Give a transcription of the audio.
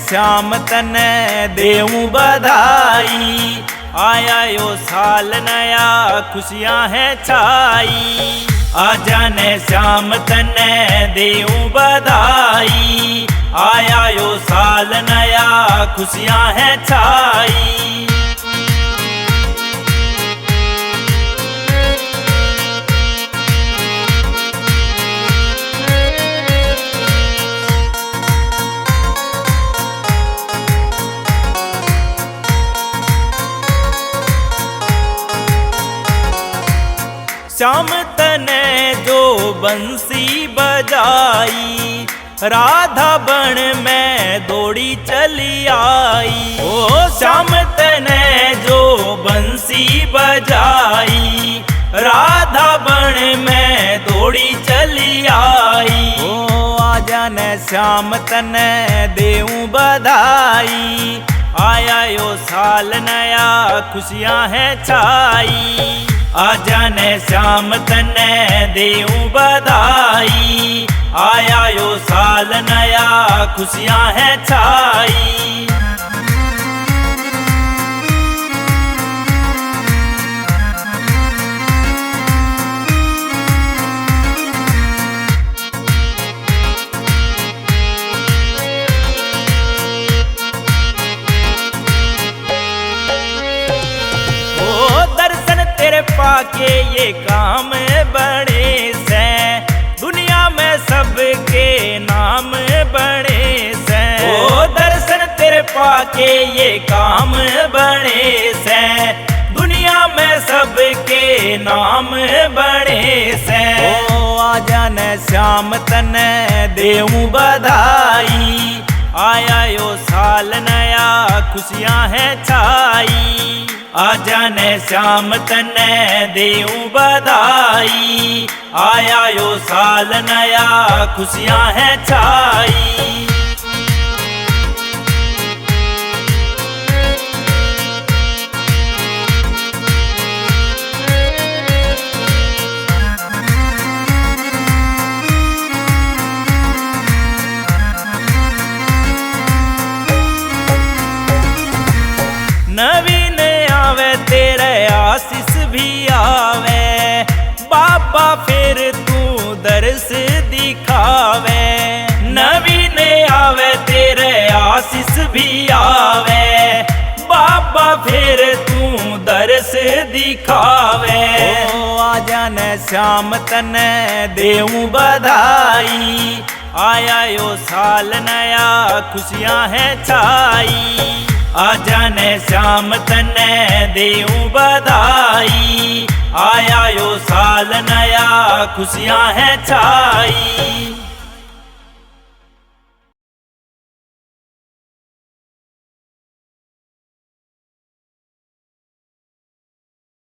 श्याम तने देऊं बधाई। आया यो साल नया खुशियां हैं छाई। आजाने श्याम तने देऊं बधाई। आया यो साल नया खुशियां हैं छाई। श्याम तने जो बंसी बजाई। राधा बन में दौड़ी चली आई। ओ श्याम तने जो बंसी बजाई। राधा बन में दौड़ी चली आई। ओ आजाने श्याम तने देऊं बधाई। आया यो साल नया खुशियां हैं छाई। आजाने श्याम तने देऊं बधाई। आया यो साल नया खुशियां हैं छाई। पाके ये काम बड़े से दुनिया में सबके नाम बड़े से। ओ दर्शन तेरे पाके ये काम बड़े से दुनिया में सबके नाम बड़े से। ओ आजाने श्याम तने देऊं बधाई। आया यो साल नया खुशियां हैं छाई। आजाने श्याम तने देऊं बधाई। आया यो साल नया खुशियां हैं छाई। नवीन आवे तेरे आशीष भी आवे। बाबा फिर तू दर्श दिखावे। नवीन आवे तेरे आशीष भी आवे। बाबा फिर तू दर्श दिखावे। ओ आजाने श्याम तने देऊं बधाई। आया यो साल नया खुशियां हैं छाई। आजाने श्याम तने देऊं बधाई। आया यो साल नया खुशियां हैं छाई।